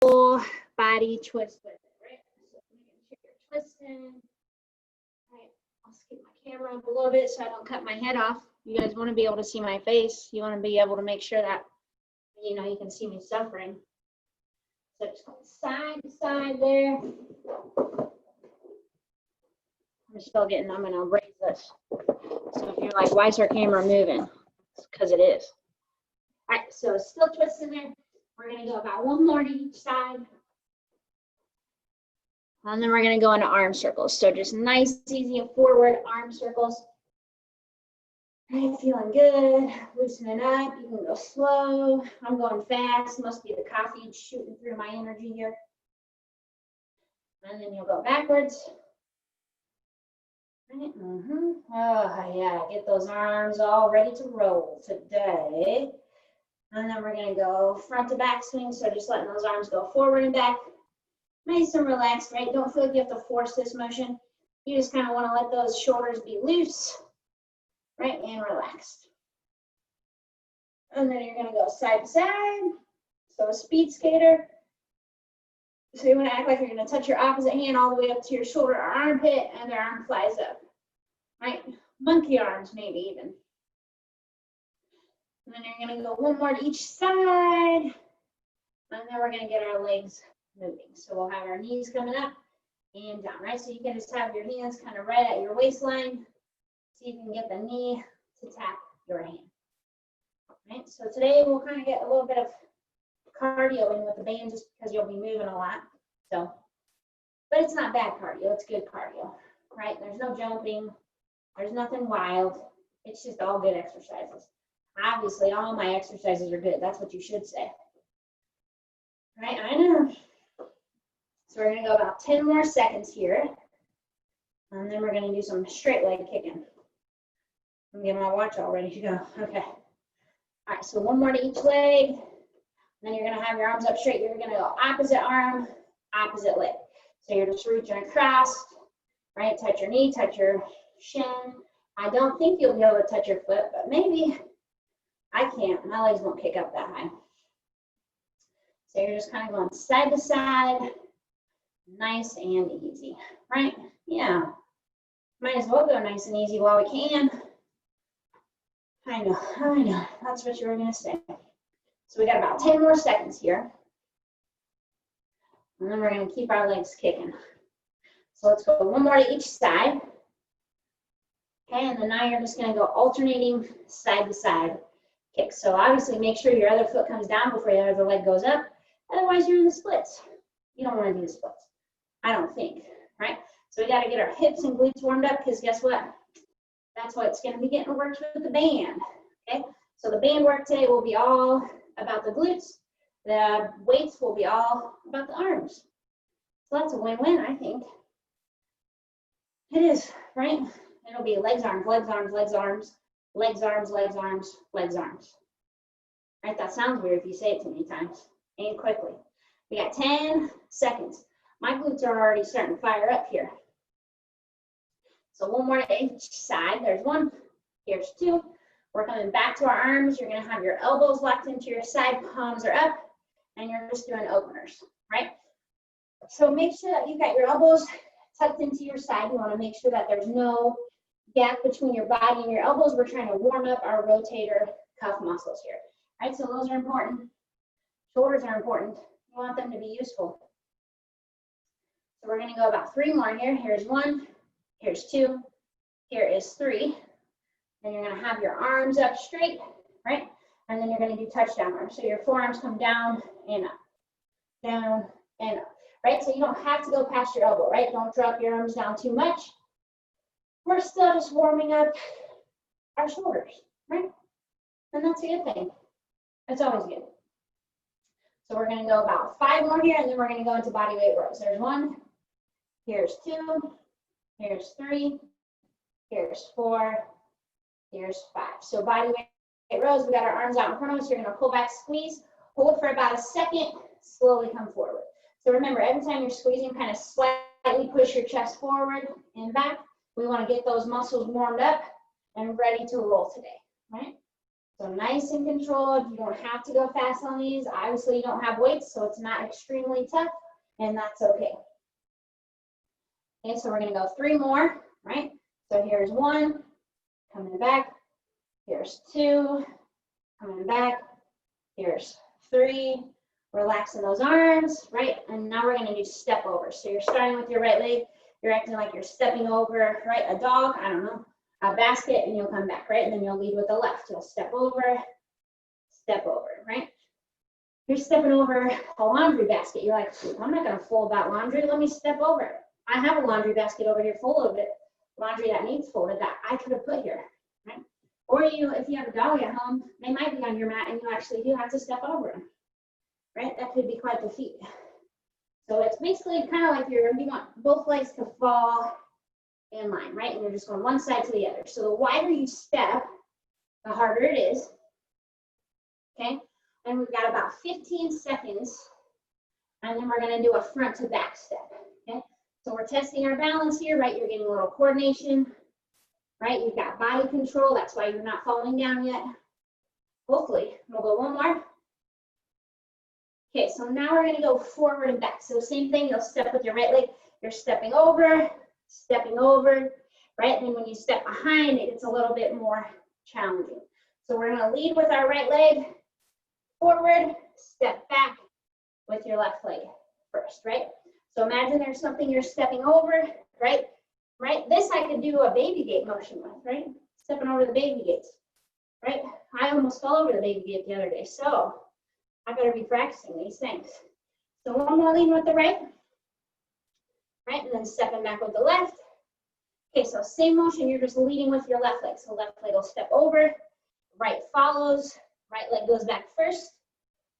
full body twist with it, right? So making sure you're twisting. Right. I'll skip my camera up a little bit so I don't cut my head off. You guys want to be able to see my face. You want to be able to make sure that, you know, you can see me suffering. So just going side to side there. I'm going to raise this. So if you're like, why is our camera moving? It's because it is. All right, so still twisting there. We're going to go about one more to each side. And then we're going to go into arm circles. So just nice, easy, and forward arm circles. All right, feeling good, loosening up. You can go slow. I'm going fast. Must be the coffee shooting through my energy here. And then you'll go backwards. Right. Oh, yeah, get those arms all ready to roll today. And then we're going to go front to back swing. So just letting those arms go forward and back. Nice and relaxed, right? Don't feel like you have to force this motion. You just kind of want to let those shoulders be loose, right, and relaxed. And then you're going to go side to side. So a speed skater. So you want to act like you're going to touch your opposite hand all the way up to your shoulder or armpit, and their arm flies up, right? Monkey arms, maybe even. And then you're going to go one more to each side. And then we're going to get our legs moving. So we'll have our knees coming up and down, right? So you can just have your hands kind of right at your waistline. See if you can get the knee to tap your hand. Right? So today we'll kind of get a little bit of cardio in with the band just because you'll be moving a lot. So, but it's not bad cardio, it's good cardio, right? There's no jumping, there's nothing wild. It's just all good exercises. Obviously, all my exercises are good. That's what you should say. Right, I know. So we're gonna go about 10 more seconds here. And then we're gonna do some straight leg kicking. I'm getting my watch all ready to go. Okay. All right, so one more to each leg. Then you're gonna have your arms up straight. You're gonna go opposite arm, opposite leg. So you're just reaching across, right? Touch your knee, touch your shin. I don't think you'll be able to touch your foot, but maybe. I can't, my legs won't kick up that high. So you're just kind of going side to side, nice and easy, right? Yeah, might as well go nice and easy while we can. I know, that's what you were gonna say. So we got about 10 more seconds here. And then we're gonna keep our legs kicking. So let's go one more to each side. Okay, and then now you're just gonna go alternating side to side kicks. So obviously make sure your other foot comes down before your other leg goes up. Otherwise you're in the splits. You don't wanna do the splits, I don't think, right? So we gotta get our hips and glutes warmed up because guess what? That's what's gonna be getting worked with the band, okay? So the band work today will be all about the glutes. The weights will be all about the arms. So that's a win-win, I think. It is, right? It'll be legs, arms, legs, arms, legs, arms, legs, arms, legs, arms, legs, arms. Right? That sounds weird if you say it too many times and quickly. We got 10 seconds. My glutes are already starting to fire up here. So one more to each side. There's one. Here's two. We're coming back to our arms. You're going to have your elbows locked into your side, palms are up, and you're just doing openers, right? So make sure that you've got your elbows tucked into your side. You want to make sure that there's no gap between your body and your elbows. We're trying to warm up our rotator cuff muscles here, right? So those are important. Shoulders are important. You want them to be useful. So we're going to go about 3 more here. Here's 1, here's 2, here is 3. Then you're going to have your arms up straight, right? And then you're going to do touchdown arms. So your forearms come down and up, down and up, right? So you don't have to go past your elbow, right? Don't drop your arms down too much. We're still just warming up our shoulders, right? And that's a good thing. That's always good. So we're going to go about 5 more here, and then we're going to go into body weight rows. There's 1, here's 2, here's 3, here's 4, here's 5. So body weight rows, we got our arms out in front of us. You're going to pull back, squeeze, hold for about a second, slowly come forward. So remember, every time you're squeezing, kind of slightly push your chest forward and back. We want to get those muscles warmed up and ready to roll today, right? So nice and controlled. You don't have to go fast on these. Obviously, you don't have weights, so it's not extremely tough, and that's okay. Okay, so we're going to go 3 more, right? So here's 1, coming back. Here's 2, coming back. Here's 3, relaxing those arms, right? And now we're going to do step over. So you're starting with your right leg. You're acting like you're stepping over, right? A dog, I don't know, a basket, and you'll come back, right? And then you'll lead with the left. You'll step over, right? You're stepping over a laundry basket. You're like, I'm not going to fold that laundry. Let me step over it. I have a laundry basket over here full of it, laundry that needs folded that I could have put here, right? Or if you have a dog at home, they might be on your mat and you actually do have to step over them, right? That could be quite the feat. So it's basically kind of like you want both legs to fall in line, right? And you're just going one side to the other. So the wider you step, the harder it is, okay? And we've got about 15 seconds, and then we're gonna do a front to back step, okay? So we're testing our balance here, right? You're getting a little coordination, right? You've got body control. That's why you're not falling down yet. Hopefully, we'll go 1 more. Okay, so now we're gonna go forward and back. So same thing, you'll step with your right leg. You're stepping over, right? And then when you step behind, it gets a little bit more challenging. So we're gonna lead with our right leg, forward, step back with your left leg first, right? So imagine there's something you're stepping over, right? This I could do a baby gate motion with, right? Stepping over the baby gates, right? I almost fell over the baby gate the other day, so I better be practicing these things. So 1 more leading with the right, and then stepping back with the left. Okay, so same motion, you're just leading with your left leg. So left leg will step over, right follows, right leg goes back first,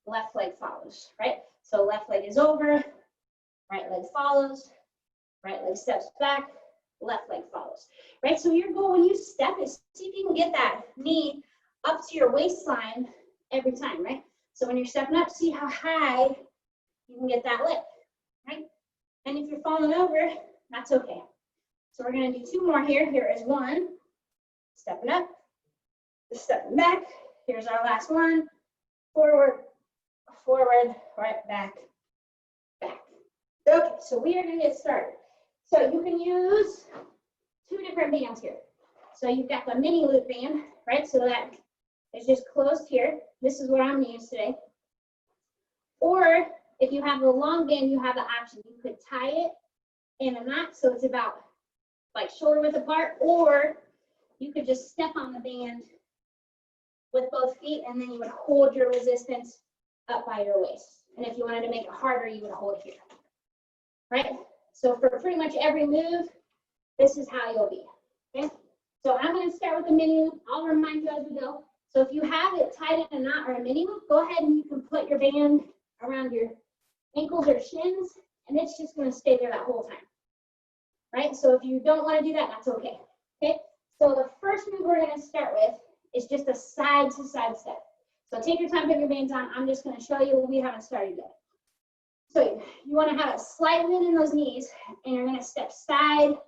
left leg follows, right? So left leg is over, right leg follows, right leg steps back, left leg follows, right? So your goal when you step is see if you can get that knee up to your waistline every time, right? So when you're stepping up, see how high you can get that lift, right? And if you're falling over, that's okay. So we're gonna do 2 more here. Here is 1, stepping up, stepping back. Here's our last one, forward, right, back. Okay, so we are gonna get started. So you can use 2 different bands here. So you've got the mini loop band, right? So that is just closed here. This is what I'm gonna use today. Or if you have the long band, you have the option. You could tie it in a knot so it's about like shoulder width apart, or you could just step on the band with both feet and then you would hold your resistance up by your waist. And if you wanted to make it harder, you would hold here, right? So for pretty much every move, this is how you'll be, okay? So I'm gonna start with the mini loop. I'll remind you as we go. So if you have it tied in a knot or a mini loop, go ahead and you can put your band around your ankles or shins, and it's just gonna stay there that whole time, right? So if you don't wanna do that, that's okay, okay? So the first move we're gonna start with is just a side to side step. So take your time, put your bands on. I'm just gonna show you, we haven't started yet. So you wanna have a slight bend in those knees, and you're gonna step side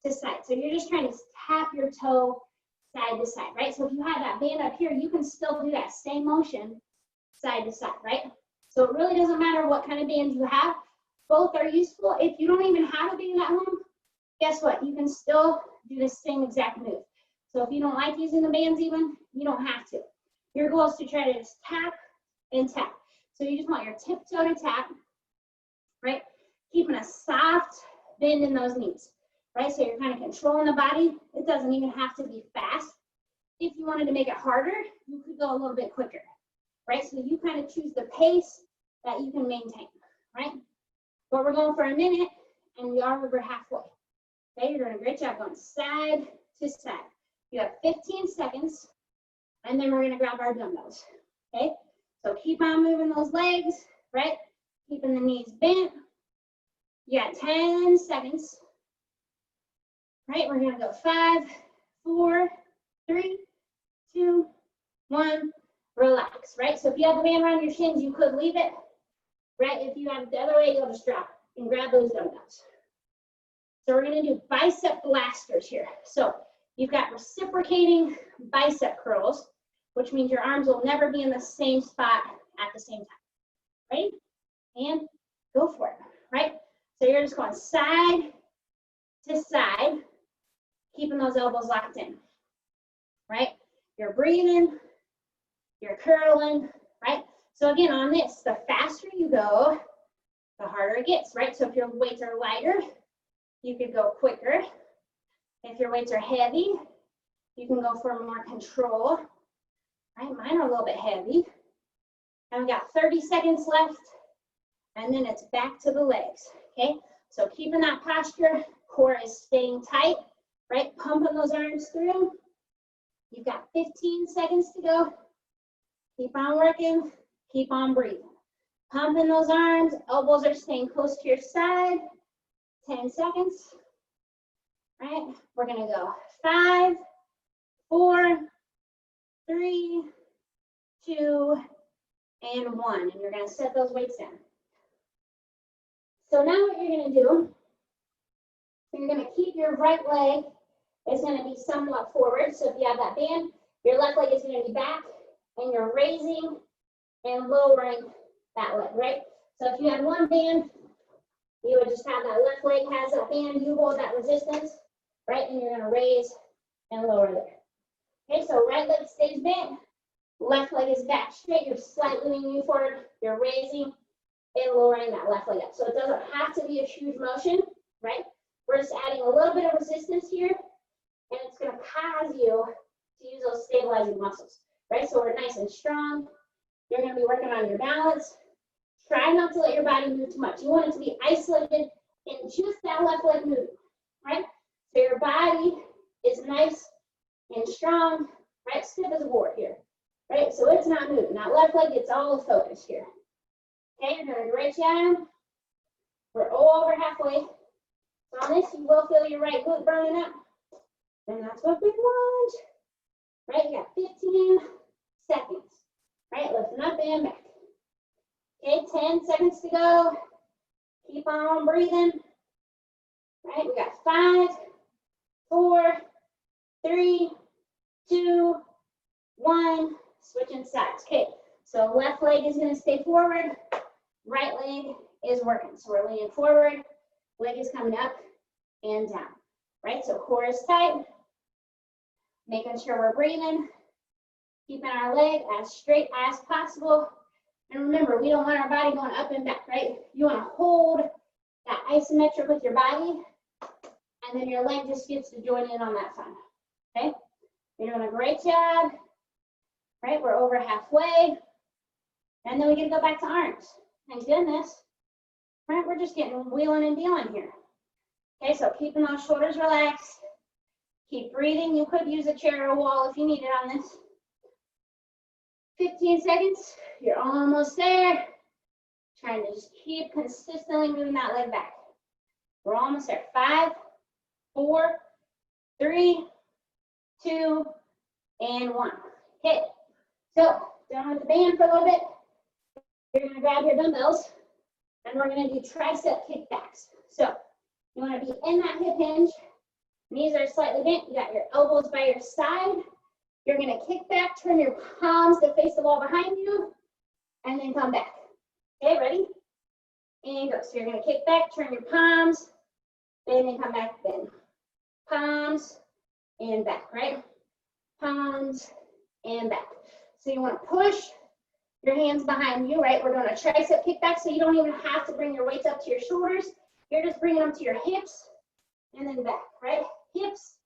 to side. So you're just trying to tap your toe side to side, right? So if you have that band up here, you can still do that same motion side to side, right? So it really doesn't matter what kind of bands you have. Both are useful. If you don't even have a band at home, guess what? You can still do the same exact move. So if you don't like using the bands even, you don't have to. Your goal is to try to just tap and tap. So you just want your tiptoe to tap, right? Keeping a soft bend in those knees, right? So you're kind of controlling the body. It doesn't even have to be fast. If you wanted to make it harder, you could go a little bit quicker, right? So you kind of choose the pace that you can maintain, right? But we're going for a minute, and we are over halfway. Okay, you're doing a great job going side to side. You have 15 seconds, and then we're gonna grab our dumbbells, okay? So keep on moving those legs, right? Keeping the knees bent. You got 10 seconds. Right, we're gonna go 5, 4, 3, 2, 1, relax, right? So if you have the band around your shins, you could leave it, right? If you have it the other way, you'll just drop it and grab those dumbbells. So we're gonna do bicep blasters here. So you've got reciprocating bicep curls. which means your arms will never be in the same spot at the same time. Ready? And go for it, right? So you're just going side to side, keeping those elbows locked in, right? You're breathing, you're curling, right? So again, on this, the faster you go, the harder it gets, right? So if your weights are lighter, you could go quicker. If your weights are heavy, you can go for more control, right? Mine are a little bit heavy. And we got 30 seconds left, and then it's back to the legs, okay? So keeping that posture, core is staying tight, right? Pumping those arms through. You've got 15 seconds to go. Keep on working, keep on breathing. Pumping those arms, elbows are staying close to your side. 10 seconds, right? We're gonna go 5, 4, 3, 2, and 1. And you're gonna set those weights down. So now what you're gonna do, you're gonna keep your right leg is gonna be somewhat forward. So if you have that band, your left leg is gonna be back, and you're raising and lowering that leg, right? So if you had one band, you would just have that left leg has that band, you hold that resistance, right? And you're gonna raise and lower there. Okay, so right leg stays bent, left leg is back straight, you're slightly leaning forward, you're raising and lowering that left leg up. So it doesn't have to be a huge motion, right? We're just adding a little bit of resistance here, and it's gonna cause you to use those stabilizing muscles, right? So we're nice and strong. You're gonna be working on your balance. Try not to let your body move too much. You want it to be isolated in just that left leg moving, right? So your body is nice and strong, right? Stiff as a board here, right? So it's not moving. That left leg gets all the focus here. Okay, you're doing a great job. We're over halfway. So on this, you will feel your right glute burning up. And that's what we want, right? You got 15 seconds, right? Lifting up and back. Okay, 10 seconds to go. Keep on breathing. Right, we got 5, 4, 3, 2, 1. Switching sides. Okay, so left leg is gonna stay forward. Right leg is working. So we're leaning forward. Leg is coming up and down. Right, so core is tight. Making sure we're breathing. Keeping our leg as straight as possible. And remember, we don't want our body going up and back, right? You want to hold that isometric with your body, and then your leg just gets to join in on that side, okay? You're doing a great job, right? We're over halfway, and then we get to go back to arms. Thank goodness, right? We're just getting wheeling and dealing here. Okay, so keeping those shoulders relaxed. Keep breathing. You could use a chair or a wall if you need it on this. 15 seconds, you're almost there. Trying to just keep consistently moving that leg back. We're almost there. 5, 4, 3, 2, and 1. Okay, so down with the band for a little bit. You're gonna grab your dumbbells, and we're gonna do tricep kickbacks. So you wanna be in that hip hinge. Knees are slightly bent. You got your elbows by your side. You're gonna kick back, turn your palms to face the wall behind you, and then come back. Okay, ready? And go. So you're gonna kick back, turn your palms, and then come back, then. Palms, and back, right? Palms, and back. So you wanna push your hands behind you, right? We're doing a tricep kickback, so you don't even have to bring your weights up to your shoulders. You're just bringing them to your hips, and then back, right? Hips,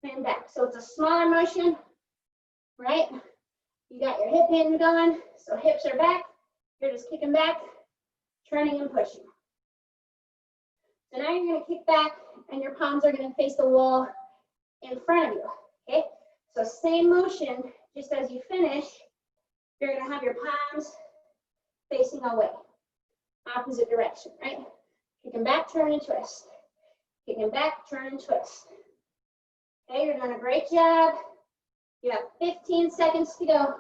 and back. So it's a smaller motion. Right? You got your hip hinge going, so hips are back. You're just kicking back, turning and pushing. So now you're gonna kick back and your palms are gonna face the wall in front of you, okay? So same motion, just as you finish, you're gonna have your palms facing away, opposite direction, right? Kicking back, turn and twist. Kicking back, turn and twist. Okay, you're doing a great job. You have 15 seconds to go.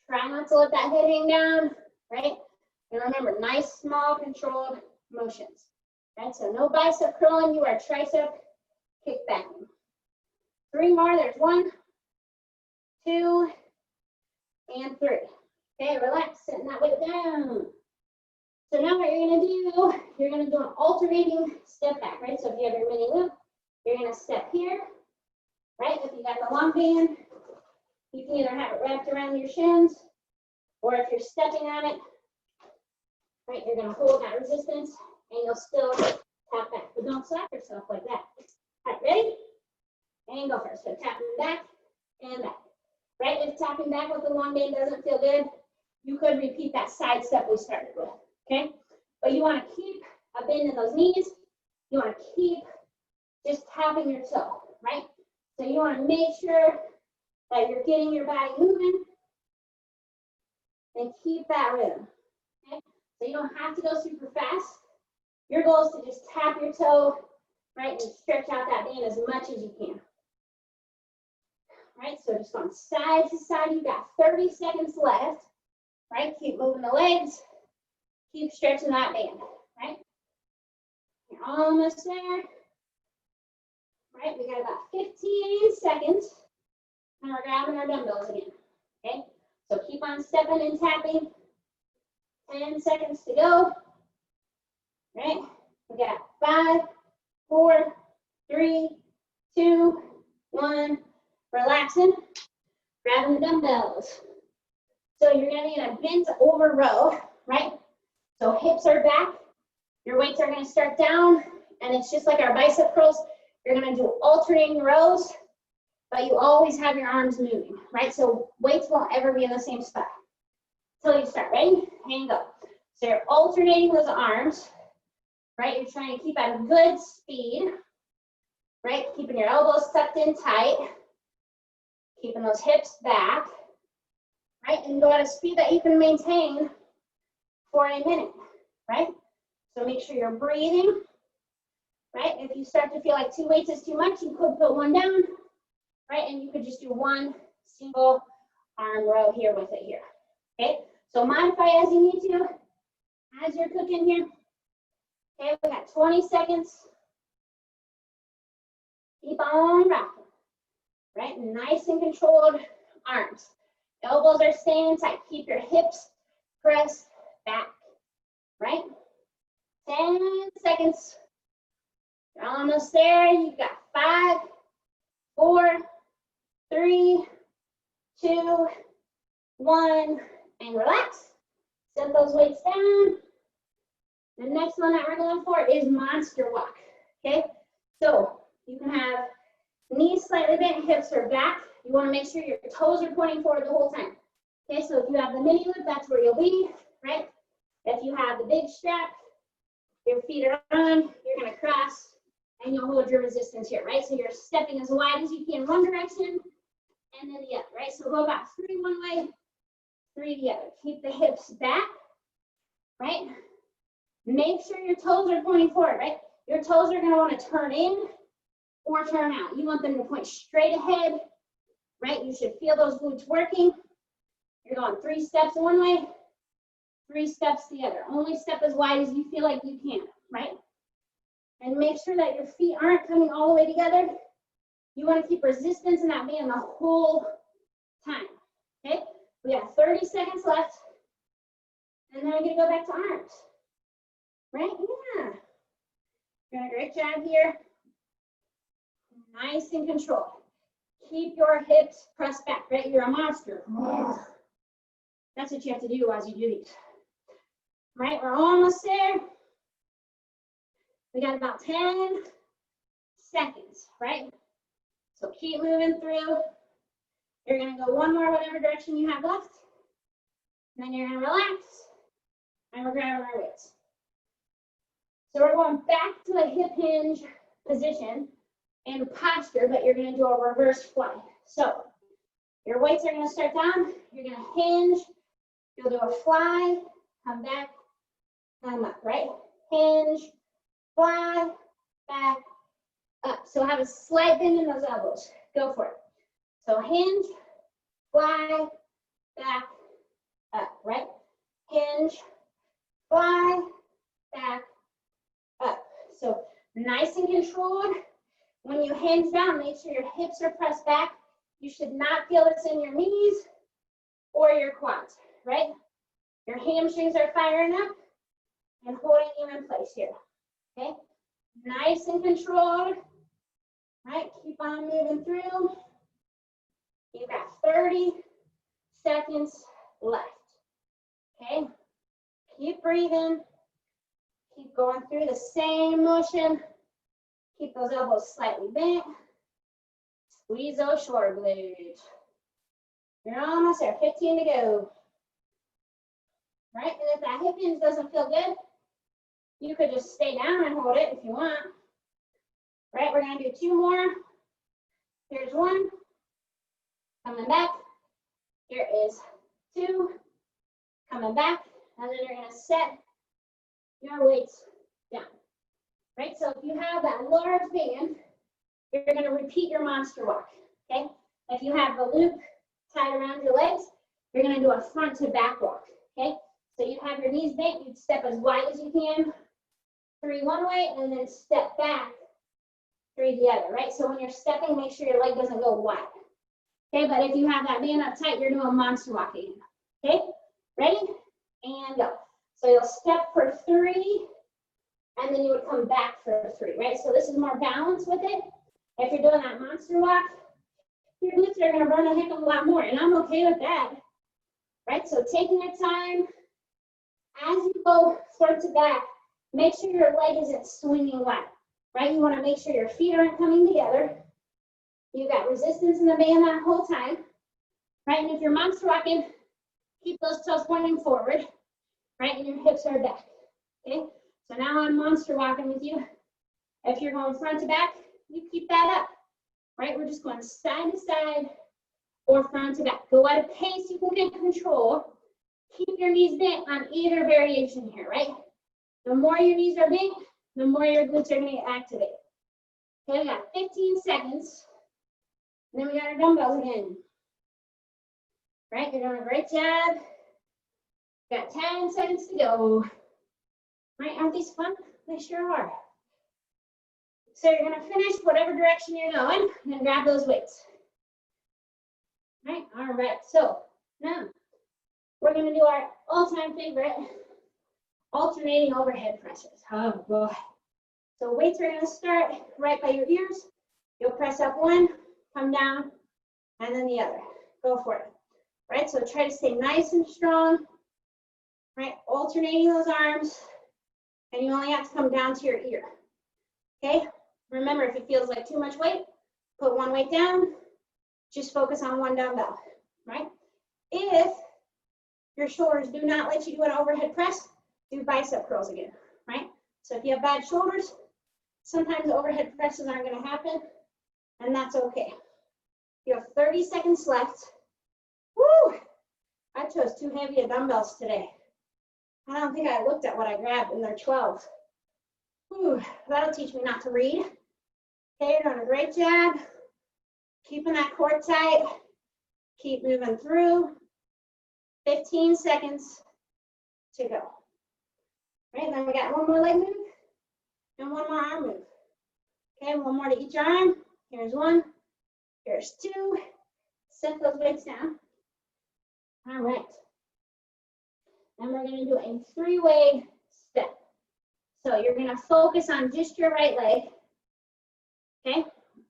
Try not to let that head hang down, right? And remember, nice, small, controlled motions. Right? So no bicep curling, you are tricep kickbacking. 3 more, there's 1, 2, and 3. Okay, relax, setting that weight down. So now what you're gonna do, you're gonna do an alternating step back, right? So if you have your mini loop, you're gonna step here, right? If you got the long band, you can either have it wrapped around your shins, or if you're stepping on it, right, you're gonna hold that resistance and you'll still tap back, but don't slap yourself like that. All right, ready? And go first. So tapping back and back, right? If tapping back with the long band doesn't feel good, you could repeat that side step we started with, okay? But you wanna keep a bend in those knees. You wanna keep just tapping your toe, right? So you wanna make sure that you're getting your body moving and keep that rhythm, okay? So you don't have to go super fast. Your goal is to just tap your toe, right, and stretch out that band as much as you can. Right, so just going side to side, you've got 30 seconds left, right? Keep moving the legs, keep stretching that band, right? You're almost there, right? We got about 15 seconds, and we're grabbing our dumbbells again, okay? So keep on stepping and tapping, 10 seconds to go, right? We got 5, 4, 3, 2, 1. Relaxing, grabbing the dumbbells. So you're gonna be in a bent over row, right? So hips are back, your weights are gonna start down, and it's just like our bicep curls. You're gonna do alternating rows, but you always have your arms moving, right? So weights won't ever be in the same spot until you start. Ready? And go. So you're alternating those arms, right? You're trying to keep at a good speed, right? Keeping your elbows tucked in tight. Keeping those hips back, right? And go at a speed that you can maintain for a minute, right? So make sure you're breathing, right? If you start to feel like 2 weights is too much, you could put 1 down, right? And you could just do 1 single arm row here with it here, okay? So modify as you need to, as you're cooking here. Okay, we got 20 seconds. Keep on rocking. Right, nice and controlled arms. Elbows are staying tight. Keep your hips pressed back, right? 10 seconds. You're almost there. You've got 5, 4, 3, 2, 1, and relax. Set those weights down. The next one that we're going for is monster walk, okay? So you can have knees slightly bent, hips are back. You want to make sure your toes are pointing forward the whole time. Okay, so if you have the mini loop, that's where you'll be, right? If you have the big strap, your feet are on, you're going to cross, and you'll hold your resistance here, right? So you're stepping as wide as you can one direction, and then the other, right? So go about 3 one way, 3 the other. Keep the hips back, right? Make sure your toes are pointing forward, right? Your toes are going to want to turn in or turn out. You want them to point straight ahead, right? You should feel those glutes working. You're going 3 steps one way, 3 steps the other. Only step as wide as you feel like you can, right? And make sure that your feet aren't coming all the way together. You want to keep resistance in that band the whole time, okay? We have 30 seconds left, and then we're going to go back to arms, right? Yeah. You're doing a great job here. Nice and controlled. Keep your hips pressed back, right? You're a monster. That's what you have to do as you do these. Right, we're almost there. We got about 10 seconds, right? So keep moving through. You're gonna go 1 more, whatever direction you have left. And then you're gonna relax. And we're grabbing our weights. So we're going back to a hip hinge position and posture, but you're gonna do a reverse fly. So your weights are gonna start down, you're gonna hinge, you'll do a fly, come back, come up, right? Hinge, fly, back, up. So have a slight bend in those elbows. Go for it. So hinge, fly, back, up, right? Hinge, fly, back, up. So nice and controlled. When you hinge down, make sure your hips are pressed back. You should not feel this in your knees or your quads, right? Your hamstrings are firing up and holding you in place here, okay? Nice and controlled, right? Keep on moving through. You've got 30 seconds left, okay? Keep breathing. Keep going through the same motion. Keep those elbows slightly bent. Squeeze those shoulder blades. You're almost there, 15 to go. Right, and if that hip hinge doesn't feel good, you could just stay down and hold it if you want. Right, we're gonna do 2 more. Here's 1. Coming back. Here is 2. Coming back. And then you're gonna set your weights down. Right, so if you have that large band, you're gonna repeat your monster walk, okay? If you have the loop tied around your legs, you're gonna do a front to back walk, okay? So you have your knees bent, you'd step as wide as you can, 3 one way, and then step back, 3 the other, right? So when you're stepping, make sure your leg doesn't go wide. Okay, but if you have that band up tight, you're doing monster walking. Okay, ready? And go. So you'll step for 3, and then you would come back for 3, right? So this is more balance with it. If you're doing that monster walk, your glutes are gonna burn a heck of a lot more, and I'm okay with that, right? So taking your time, as you go front to back, make sure your leg isn't swinging wide, right? You wanna make sure your feet aren't coming together. You've got resistance in the band that whole time, right? And if you're monster walking, keep those toes pointing forward, right? And your hips are back, okay? So now I'm monster walking with you. If you're going front to back, you keep that up, right? We're just going side to side or front to back. Go at a pace you can get control. Keep your knees bent on either variation here, right? The more your knees are bent, the more your glutes are going to activate. Okay, we got 15 seconds. And then we got our dumbbells again. Right, you're doing a great job. Got 10 seconds to go. Right, aren't these fun? They sure are. So you're gonna finish whatever direction you're going, and then grab those weights. Right, all right, so now we're gonna do our all-time favorite, alternating overhead presses. Oh boy. So weights are gonna start right by your ears. You'll press up 1, come down, and then the other. Go for it. Right, so try to stay nice and strong. Right, alternating those arms, and you only have to come down to your ear. Okay, remember, if it feels like too much weight, put 1 weight down. Just focus on 1 dumbbell. Right, if your shoulders do not let you do an overhead press, do bicep curls again. Right, so if you have bad shoulders, sometimes overhead presses aren't going to happen, and that's okay. You have 30 seconds left. Woo! I chose too heavy of dumbbells today. I don't think I looked at what I grabbed, and they're 12. Whew, that'll teach me not to read. Okay, you're doing a great job. Keeping that core tight. Keep moving through. 15 seconds to go. Right, then we got 1 more leg move and 1 more arm move. Okay, 1 more to each arm. Here's 1. Here's 2. Set those weights down. All right. And we're going to do a 3-way step. So you're going to focus on just your right leg. Okay?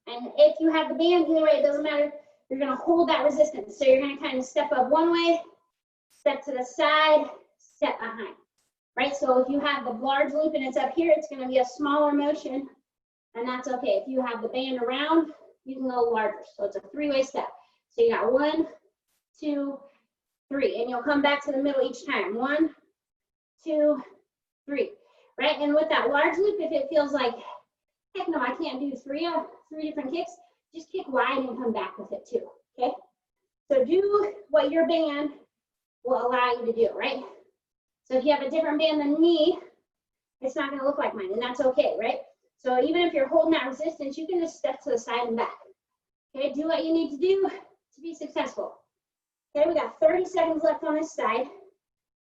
And if you have the band, either way, it doesn't matter. You're going to hold that resistance. So you're going to kind of step up 1 way, step to the side, step behind. Right? So if you have the large loop and it's up here, it's going to be a smaller motion. And that's okay. If you have the band around, you can go larger. So it's a 3-way step. So you got 1, 2, 3, and you'll come back to the middle each time. 1, 2, 3, right? And with that large loop, if it feels like, heck no, I can't do 3 different kicks, just kick wide and come back with it too, okay? So do what your band will allow you to do, right? So if you have a different band than me, it's not gonna look like mine, and that's okay, right? So even if you're holding that resistance, you can just step to the side and back. Okay, do what you need to do to be successful. Okay, we got 30 seconds left on this side,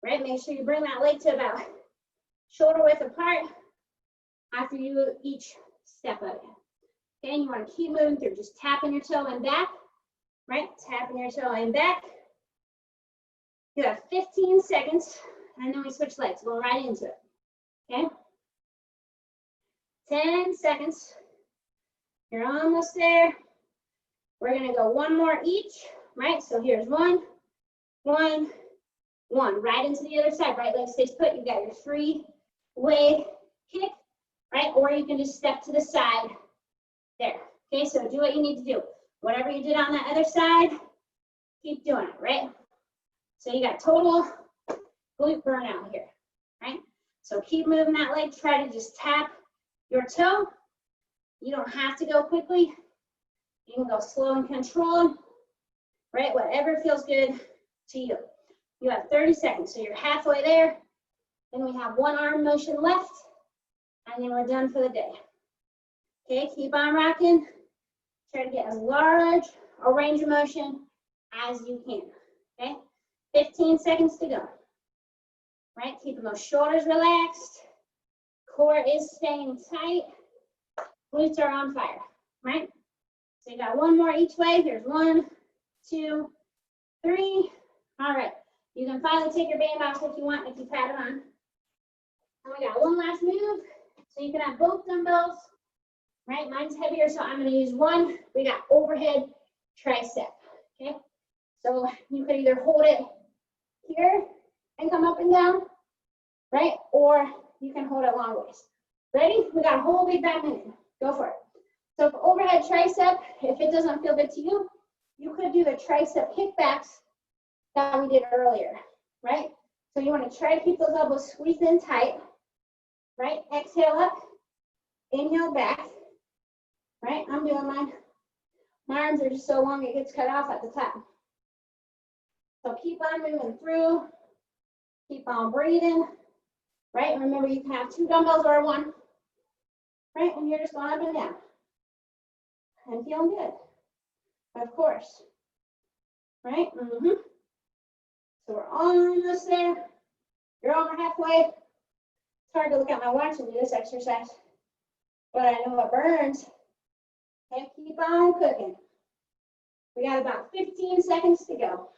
right? Make sure you bring that leg to about shoulder width apart after you each step of it. Okay, and you want to keep moving through, just tapping your toe and back, right? Tapping your toe and back, You have 15 seconds, and then we switch legs, going right into it, okay? 10 seconds. You're almost there. We're gonna go one more each, right? So here's one, one, one. Right into the other side, right leg stays put. You got your three-way kick, right? Or you can just step to the side there. Okay, so do what you need to do. Whatever you did on the other side, keep doing it, right? So you got total glute burnout here, right? So keep moving that leg. Try to just tap your toe. You don't have to go quickly. You can go slow and controlled, right? Whatever feels good to you. You have 30 seconds, so you're halfway there. Then we have one arm motion left, and then we're done for the day. Okay, keep on rocking. Try to get as large a range of motion as you can, okay? 15 seconds to go, right? Keeping those shoulders relaxed. Core is staying tight. Glutes are on fire, right? So you got one more each way. Here's 1, 2, 3. All right. You can finally take your band off if you want, if you've had it on. And we got one last move. So you can have both dumbbells, right? Mine's heavier, so I'm going to use one. We got overhead tricep, okay? So you could either hold it here and come up and down, right? Or you can hold it long ways. Ready? We got a whole big back minute. Go for it. So for overhead tricep, if it doesn't feel good to you, you could do the tricep kickbacks that we did earlier, right? So you want to try to keep those elbows squeezed in tight, right? Exhale up, inhale back, right? I'm doing mine. My arms are just so long it gets cut off at the top. So keep on moving through, keep on breathing, right? Remember, you can have 2 dumbbells or 1, right? And you're just going up and down and feeling good, of course, right? So we're almost there. You're over halfway. It's hard to look at my watch and do this exercise, but I know it burns. Okay, keep on cooking. We got about 15 seconds to go.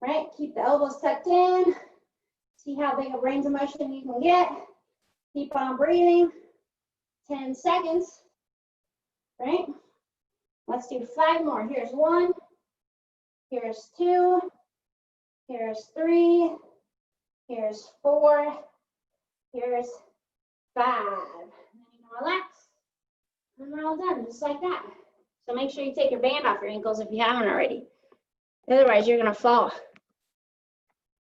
Right, keep the elbows tucked in. See how big a range of motion you can get. Keep on breathing. 10 seconds. Right? Let's do 5 more. Here's 1. Here's 2. Here's 3. Here's 4. Here's 5. And then you can relax. And we're all done, just like that. So make sure you take your band off your ankles if you haven't already. Otherwise, you're going to fall.